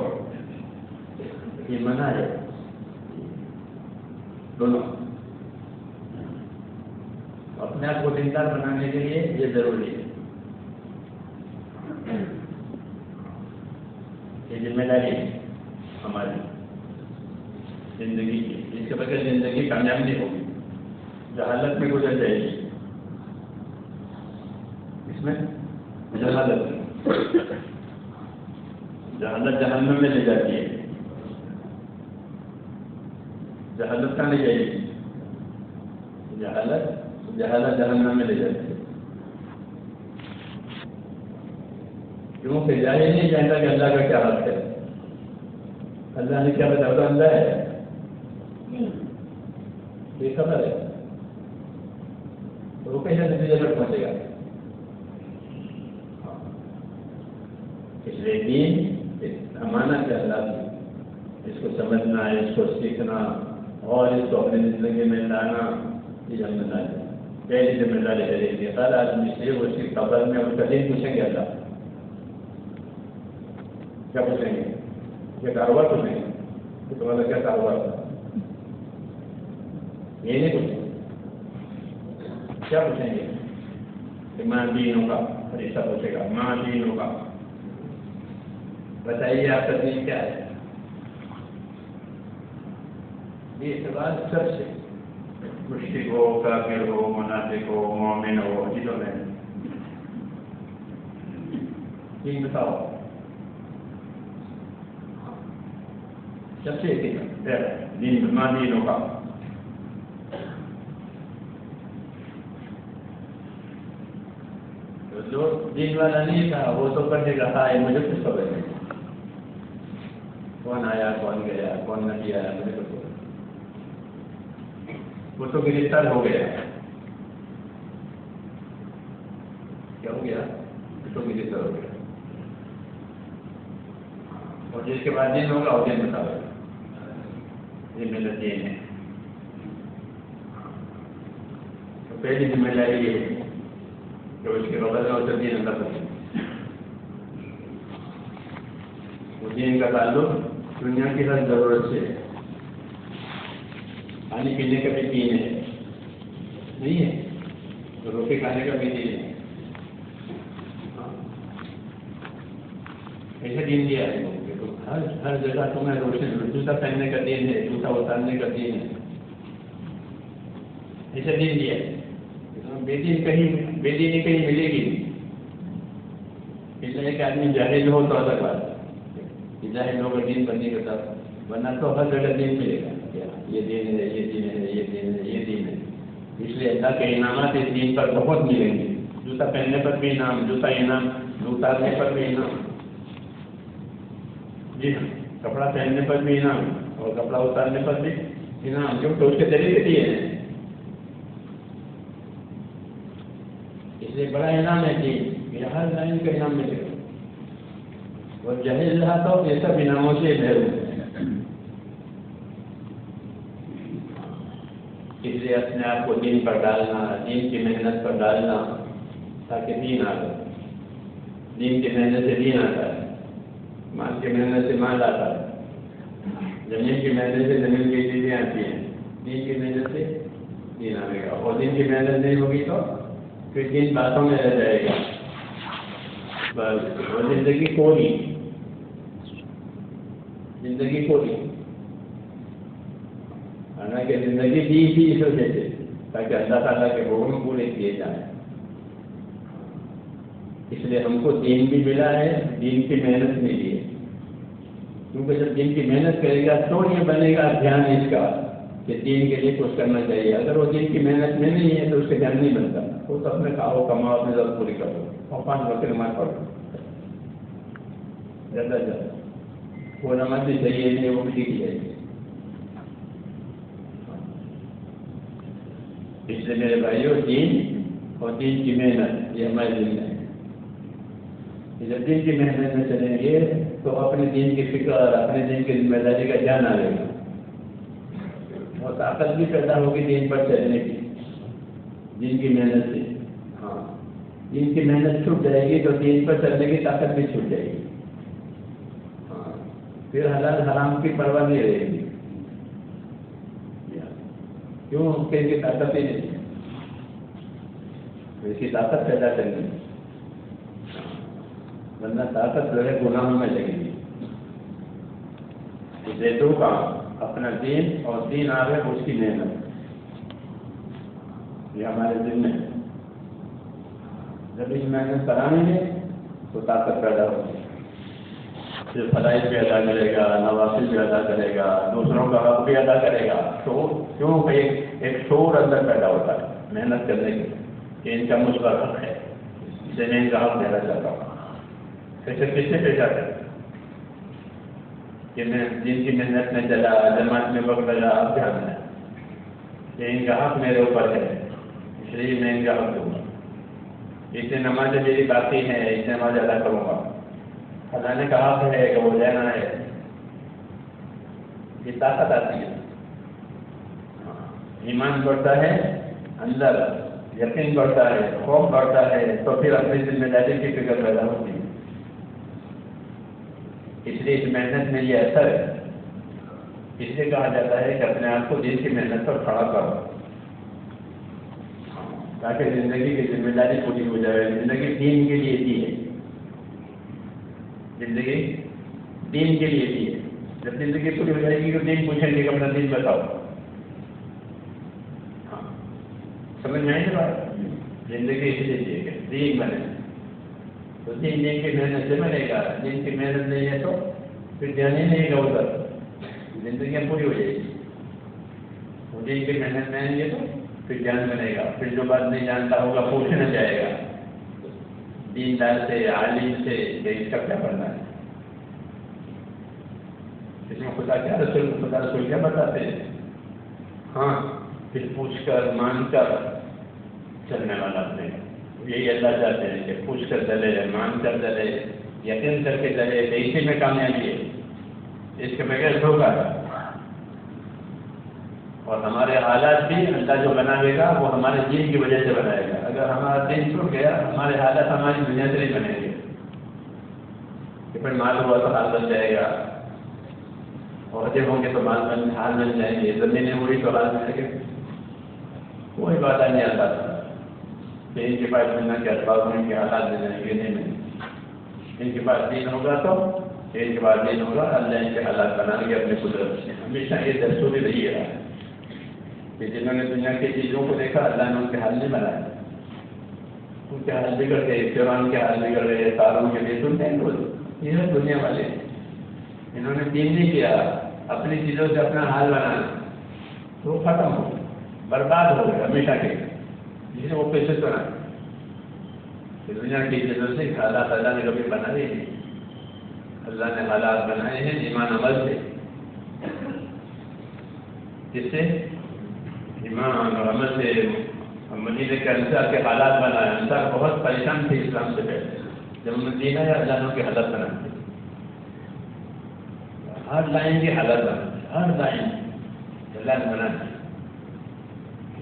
یہ منع ہے. دونوں اپنے آپ کو دیندار بنانے کے لیے یہ ضروری ہے. یہ ذمہ داری ہے ہماری زندگی کی، اس کے بغیر زندگی کامیاب نہیں ہوگی، جہالت میں گزر جائے گی. اس میں جہالت جہنم میں لے جاتی ہے. جہالت کہاں لے جائے گی؟ جہالت جہنم میں لے جاتی ہے. کیونکہ ظاہر نہیں جانتا کہ اللہ کا کیا حق ہے، اللہ نے کیا بتایا اللہ ہے یہ خبر ہے، تو وہ کیسے نتیجے پر پہنچے گا. اس لیے دین امانت ہے اللہ کی، اس کو سمجھنا، اس کو سیکھنا اور اس کو اپنی زندگی میں لانا یہ ذمہ داری ہے. پہلی ذمہ داری ہے ہر آدمی سے وہ اس کی قبر میں اس کا دین پوچھیں گے اللہ کیا پوچھیں گے؟ یہ کاروبار پوچھیں گے کہ تمہارا کیا کاروبار تھا، یہ نہیں پوچھیں گے. کیا پوچھیں گے کہ ماں دینوں کا فرشتہ پوچھے گا، ماں دینوں کا بتائیے آپ کا دین کیا ہے. یہ سوال سب سے مشرک ہو، کافر ہو، منافق ہو، مومن ہو، جنہوں نے دین بتاؤ سب سے دین ماں دینوں کا. جو دین والا نہیں تھا وہ تو کرنے کا تھا مجھے کچھ خبر نہیں، کون آیا کون گیا کون نہیں آیا مجھے کچھ خبر، وہ تو گرفتار ہو گیا. کیا ہو گیا؟ وہ تو گرفتار ہو گیا. اور جس کے بعد دین ہوگا وہ دین بتاؤ یہ میرا دین ہے. تو پہلی ذمہ داری یہ ہے کہ اس کے بدل میں اسے دین اللہ کرے. وہ دین کا تعلق دنیا کی ہر ضرورت سے ہے. کھانے پینے کا بھی دین ہے نہیں ہے، روٹی کھانے کا بھی دین ہے. ایسا دین دیا ہے تو ہر جگہ تمہیں روشن جوتا پہننے کا دین ہے، جوتا اتارنے کا دین ہے. ایسا دین دیا ہے. بے دینی کہیں ملے گی نہیں. اس لیے کہ آدمی جاہل ہو تو الگ بات ہے، جاہل ہو کر دین بننے کے ساتھ ورنہ تو ہر جگہ دین ملے گا، یہ دین ہے، یہ دین ہے، یہ دین ہے، یہ دین ہے. اس لیے اللہ کے انعامات اس دین پر بہت ملیں گے. جوتا پہننے پر بھی انعام، جوتا انعام، جوتا اتارنے پر بھی انعام. جی ہاں، کپڑا پہننے پر بھی انعام اور کپڑا اتارنے پر بھی انعام، کیونکہ اس کے طریقے دیے ہیں. اس لیے بڑا انعام ہے کہ ہر لائن کا انعام ملے گا. اور جہیز رہا تو یہ سب انعاموں سے محروم ہے. اس لیے اپنے آپ کو دین پر ڈالنا، دین کی محنت پر ڈالنا تاکہ دین آ جائے. دین کی محنت سے دین آتا ہے، مال کی محنت سے مال آتا ہے، زمین کی محنت سے زمین کی چیزیں آتی ہیں، دین کی محنت سے دین آئے گا. اور دین کی محنت نہیں ہوگی تو پھر دین باتوں میں رہ جائے گا بس. اور زندگی کوری، زندگی کوری. حالانکہ زندگی دی تھی اس وجہ سے تاکہ اللہ تعالیٰ کے حکم پورے کیے جائیں. اس لیے ہم کو دین بھی ملا ہے، دین کی محنت ملی ہے. کیونکہ جب دین کی محنت کرے گا تو یہ بنے گا دھیان اس کا کہ دین کے لیے کچھ کرنا چاہیے. اگر وہ دین کی محنت میں نہیں ہے تو اس کا دھیان نہیں بنتا. وہ تو اپنے کھاؤ کماؤ اپنے ضرورت پوری کرو اور 5 وقت نماز پڑھو زیادہ وہ نماز بھی صحیح ہے نہیں وہ بھی سیکھ جائے گی. اس لیے میرے بھائیوں، دین اور دین کی محنت یہ ہمارے دل میں ہے. جب دین کی محنت میں چلیں گے تو اپنے دین کی فکر اور اپنے دین کی ذمہ داری کا دھیان آئے گا اور طاقت بھی پیدا ہوگی دین پر چلنے کی، دین کی محنت سے. ہاں، دین کی محنت چھوٹ جائے گی تو دین پر چلنے کی طاقت بھی چھوٹ جائے گی. ہاں، پھر حلال حرام کی پرواہ نہیں رہے گی. کیوں؟ کہ ان کی طاقت ہی نہیں ہے. اس کی طاقت پیدا کرنی، ورنہ طاقت جو ہے گناہوں میں لگے گی. اسے دو کام، اپنا دین اور دین آگے اس کی محنت، یہ ہمارے دل میں ہے. جب اس محنت کرائیں گے تو طاقت پیدا ہوگی. پھر فرائض بھی ادا کرے گا، نوافل بھی ادا کرے گا، دوسروں کا حق بھی ادا کرے گا. تو کیوں کہ ایک شعور اندر پیدا ہوتا ہے محنت کرنے کے کہ ان کا مجھ پر حق ہے، اسے میں ان کا حق دینا چاہتا ہوں. ایسے کس سے پیش آتا ہے کہ میں جن کی محنت میں چلا، جماعت میں وقت لگا، اب دھیان ہے کہ ان کا حق میرے اوپر ہے اس لیے میں ان کا حق دوں گا. اتنے نمازیں میری باقی ہیں، اتنے نماز ادا کروں گا. خزانے کا حق ہے کہ وہ لینا ہے. یہ طاقت آتی ہے. ایمان بڑھتا ہے اندر، یقین بڑھتا ہے، خوف بڑھتا ہے، تو پھر اپنی ذمہ داری کی فکر پیدا ہوتی ہے. اس لیے اس محنت میں یہ اثر ہے. اس لیے کہا جاتا ہے کہ اپنے آپ کو دین کی محنت پر کھڑا کرو تاکہ زندگی کی ذمہ داری پوری ہو جائے. زندگی دین کے لیے دی ہے، زندگی دین کے لیے دی ہے. جب زندگی پوری ہو جائے گی تو دین پوچھیں گے کہ اپنا دین بتاؤ. ہاں، سمجھ میں آئی نا بات؟ زندگی اس لیے دی ہے کہ دین بنے تو دین کی محنت سے بنے گا. دین کی محنت نہیں ہے تو پھر دھیان ہی نہیں گا ادھر، زندگیاں پوری ہو جائے گی. وہ دین کی محنت میں آئیں گے تو پھر دھیان بنے گا. پھر جو بات نہیں جانتا ہوگا پوچھنا جائے گا دیندار سے، عالم سے کہ اس کا کیا بننا ہے، اس میں خدا رسول کیا بتاتے ہیں. ہاں، پھر پوچھ کر مان کر چلنے والا اپنے یہی اللہ چاہتے ہیں کہ پوچھ کر چلے، مان کر چلے، یقین کر کے چلے. اسی میں کامیابی ہے، اس کے بغیر دھوکہ ہے. اور ہمارے حالات بھی اللہ جو بنائے گا وہ ہمارے دین کی وجہ سے بنائے گا. اگر ہمارا دین چھوٹ گیا ہمارے حالات ہماری دنیا سے نہیں بنے گے. کہ پھر مال ہوا تو حال بن جائے گا، عہدے ہوں گے تو حال بن جائیں گے، زمینیں ہوئی تو حال بن گے. کوئی بات نہیں آتا تھا کہ ان کے پاس ملنا کے اسباب ان کے حالات میں جائیں گے. نہیں، ان کے پاس دین ہوگا تو ان کے پاس دین ہوگا، اللہ ان کے حالات بنائیں گے اپنے قدرت سے. ہمیشہ یہ دستور رہی ہے کہ جنہوں نے دنیا کی چیزوں کو دیکھا اللہ نے ان کے حال نہیں بنائے. ان کے حال بگڑ گئے، فرعون کے حال بگڑ گئے، قارون کے لیے سنتے ہیں. یہ ہے دنیا والے، انہوں نے دین نہیں کیا، اپنی چیزوں سے اپنا حال بنانا تو وہ ختم ہو برباد ہو گئے ہمیشہ کے جس سے وہ پیسے تو نہ دنیا کی چیزوں سے حالات اللہ نے کبھی بنائے نہیں. اللہ نے حالات بنائے ہیں ایمان عمل سے. جس سے ایمان اور عمل سے مدینے کے انصار کے حالات بنائے. انصار بہت پریشان تھے اسلام سے پہلے. جب مدینہ یا اللہ کے حالات بناتے ہر لائن کی حالت بناتے ہر لائن اللہ نے بناتے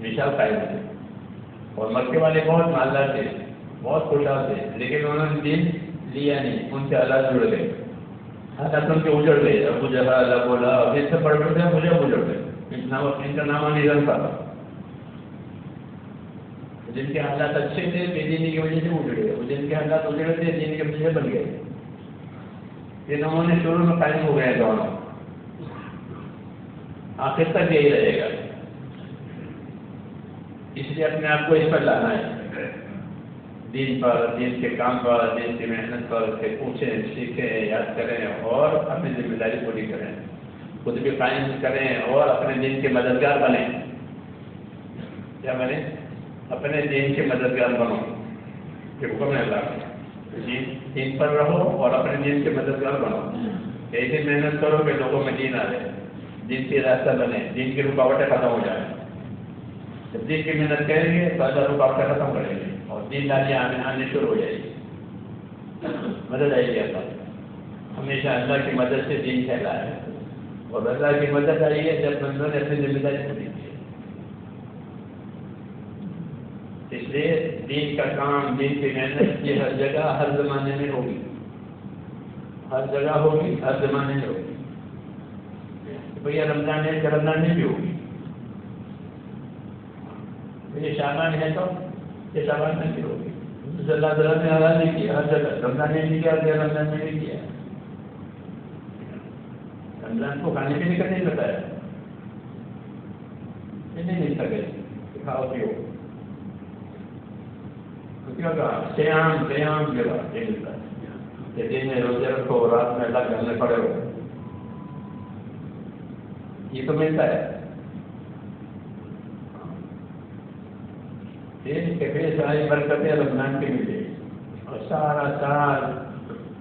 مثال قائم تھے. اور مکے والے بہت مالدار تھے بہت خوشحال تھے لیکن انہوں نے دین لیا نہیں. ان سے حالات جڑ گئے حالات ان کے اجڑ گئے. ابو جہل ابو لہب یہ سب پڑھ پڑتے مجھے اجڑ گئے. ان کا نام نہیں پاتا. جن کے حالات اچھے تھے بے دینی کی وجہ سے اجڑ گئے. جن کے حالات اجڑے تھے دین کے وجہ سے بن گئے. یہ نمونے شروع میں قائم ہو گئے دونوں. آخر تک یہی رہے گا. اس لیے اپنے آپ کو اس پر لانا ہے دین پر دین کے کام پر دین کی محنت پر کہ پوچھیں سیکھیں یاد کریں اور اپنی ذمہ داری پوری کریں. خود بھی قائم کریں اور اپنے دین کے مددگار بنیں. کیا بنیں؟ اپنے دین کے مددگار بنو. یہ حکم ہے اللہ کا. دین پر رہو اور اپنے دین کے مددگار بنو. ایسی محنت کرو کہ لوگوں میں دین آ جائے دین کی راستہ بنے دین کی رکاوٹیں ختم ہو جائیں. جب دین کی محنت کریں گے تو اللہ رکاوٹیں ختم کریں گے اور دین لانے آنے شروع ہو جائے گی. مدد آئے گی. اللہ ہمیشہ اللہ کی مدد سے دین پھیلا ہے اور اللہ کی مدد آئی ہے جب بندوں نے اپنی ذمہ داری پوری کی. اس لیے دین کا کام دین کی محنت یہ ہر جگہ ہر زمانے میں ہوگی. ہر جگہ ہوگی ہر زمانے میں ہوگی. بھیا رمضان ہے رمضان میں بھی ہوگی. یہ شعبان ہے تو یہ شعبان میں بھی ہوگی. اللہ تعالیٰ نے حلال نہیں کیا ہر جگہ. رمضان میں بھی کیا رمضان میں بھی کیا. رمضان کو کھانے پینے کا نہیں بتایا. یہ نہیں مل سکے کھاؤ پیو کیا کہا سیام سیام کے بعد یہ ملتا ہے کہ دن میں روزے رکھو رات میں اللہ کرنے پڑے ہو. یہ تو ملتا ہے. دین کے بے ساری برکتیں رمضان کے ملے اور سارا سال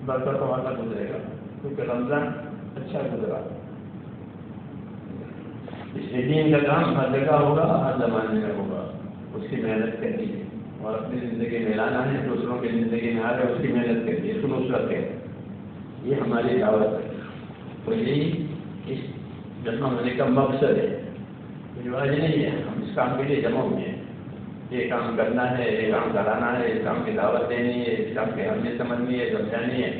برکتوں والا گزرے گا کیونکہ رمضان اچھا گزرا. اس لیے دین کا کام ہر جگہ ہوگا ہر زمانے میں ہوگا. اس کی محنت کرنی ہے اور اپنی زندگی میں لانا ہے. دوسروں کی زندگی میں آ رہے اس کی محنت کرنی ہے. اس کو نصرت ہے. یہ ہماری دعوت ہے. تو یہی اس جمع ہونے کا مقصد ہے. رواج نہیں ہے. ہم اس کام کے لیے جمع ہوئے ہیں. یہ کام کرنا ہے یہ کام کرانا ہے اس کام کی دعوت دینی ہے اس کام کی اہمیت سمجھنی ہے سمجھانی ہے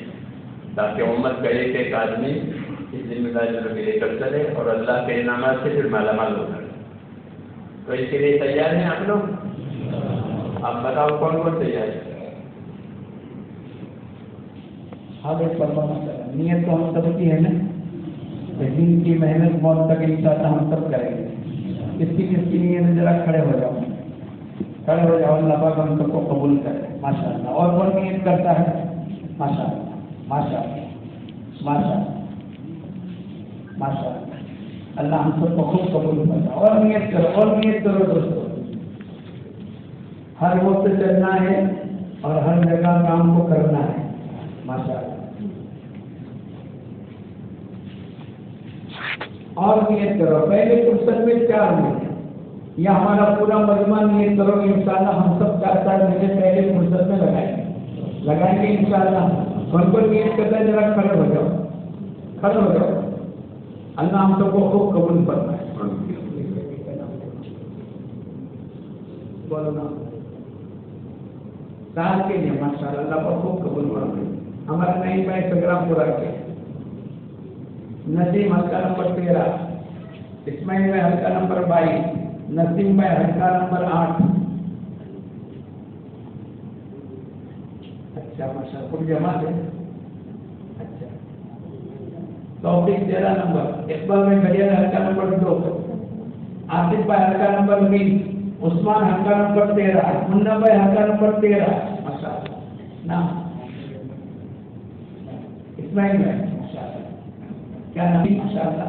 تاکہ امت کا ایک آدمی اس ذمہ داری کو لے کر چلے اور اللہ کے انعامات سے پھر مالا مال ہو جائے. تو اس کے لیے تیار ہیں آپ لوگ؟ آپ بتاؤ کون کون تیار ہے؟ ہر ایک نیت تو ہم سب کی ہے نا. دین کی محنت موت تک انشاءاللہ ہم سب کریں گے. کس کی نیت ذرا کھڑے ہو جاؤ. کھڑے ہو جاؤ. اللہ پاک ہم سب کو قبول کرے. ماشاء اللہ. اور کون نیت کرتا ہے؟ ماشاء اللہ ماشاء اللہ ماشاء اللہ ماشاء اللہ. اللہ ہم سب کو خوب قبول کرتا. اور نیت کرو دوستو. ہر وقت چلنا ہے اور ہر جگہ کام کو کرنا ہے. ماشاء اللہ. اور نیت کرو. پہلے فرصت میں 4 مہینے یا ہمارا پورا مجمع نیت کرو گے انشاءاللہ ہم سب 4 مہینے پہلے فرصت میں لگائیں گے انشاءاللہ. کون کو نیت کرتا ہے ذرا کھڑے ہو جاؤ. اللہ ہم سب کو خوب قبول کرنا ہے. بولو نا سال کے لیے ماشاءاللہ اللہ کو خوب قبول کرنا. ہمارا نئی بھائی سنگرام پورا کے نسیم حلقہ نمبر 13 اسماعیل بھائی حلقہ نمبر 22 نسیم بھائی حلقہ نمبر 8. اچھا ماشاء اللہ جمع ہے. اچھا توفیق 13 نمبر اقبال میں گھڑیا حلقہ نمبر 2 آصف بھائی حلقہ نمبر 20 عثمان حلقہ نمبر 13 منا بھائی حلقہ نمبر 13 ماشاء اللہ. نام اسماعیل بھائی ماشاء اللہ. کیا نام؟ ماشاء اللہ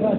10,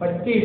25,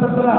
17,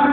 8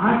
8,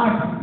8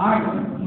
8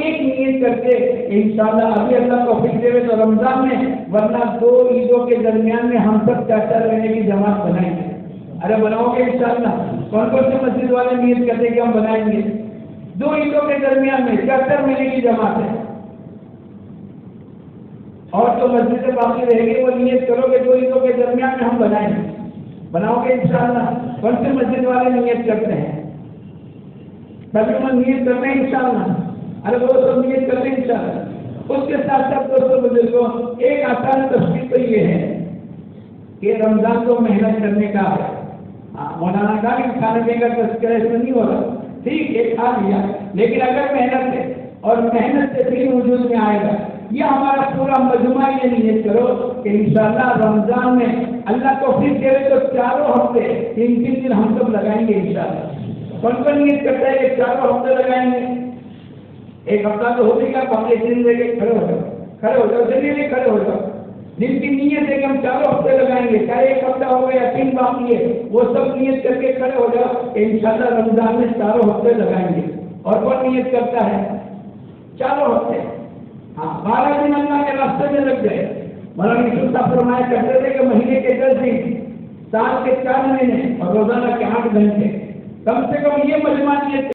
ایک نیت کر کے انشاءاللہ ابھی اللہ توفیق دے تو رمضان میں، ورنہ 2 عیدوں کے درمیان میں ہم سب چاچا رہنے کی جماعت بنائیں گے۔ ارے بناؤ گے انشاءاللہ؟ کون کون سے مسجد والے نیت کرتے کہ ہم بنائیں گے؟ 2 عیدوں کے درمیان میں 74 مہینے کی جماعت ہے، اور جو مسجد باقی رہے گی وہ نیت کرو گے 2 عیدوں کے درمیان میں ہم بنائیں گے۔ بناؤ گے انشاءاللہ؟ کون سے مسجد والے نیت کرتے ہیں؟ سبھی میں نیت کرتے ہیں انشاءاللہ؟ ارے وہ سب نیت کرتے ہیں انشاءاللہ۔ اس کے ساتھ ساتھ دوستوں بزرگوں، ایک آسان تفصیل تو یہ ہے کہ رمضان کو محنت کرنے کا ہے۔ مولانا کہا کہ کھانے پینے کا تذکرہ اس میں نہیں ہو رہا، ٹھیک ہے کھا لیا، لیکن اگر محنت ہے اور محنت سے دین وجود میں آئے گا، یہ ہمارا پورا مجموعہ یہ نیت کرو کہ انشاءاللہ رمضان میں اللہ توفیق دے تو 4 ہفتے 3 دن ہم سب لگائیں گے انشاءاللہ۔ کون کون نیت کرتا ہے کہ 4 ہفتے لگائیں گے؟ ایک ہفتہ تو ہو گیا، 5 دن لے کے کھڑے ہو جاؤ، چلیے کھڑے ہو جاؤ۔ جن کی نیت ہے کہ ہم 4 ہفتے لگائیں گے، چاہے 1 ہفتہ ہو گیا یا 3 باقی ہے، وہ سب نیت کر کے کھڑے ہو جاؤ کہ انشاءاللہ رمضان میں 4 ہفتے لگائیں گے۔ اور کون نیت کرتا ہے 4 ہفتے؟ 12 دن اللہ کے راستے میں لگ گئے۔ مولانا یوسف صاحب فرمایا کرتے تھے کہ مہینے کے 10 دن، سال کے 4 مہینے اور روزانہ کے 8 گھنٹے، کم سے کم یہ مجموعہ نیت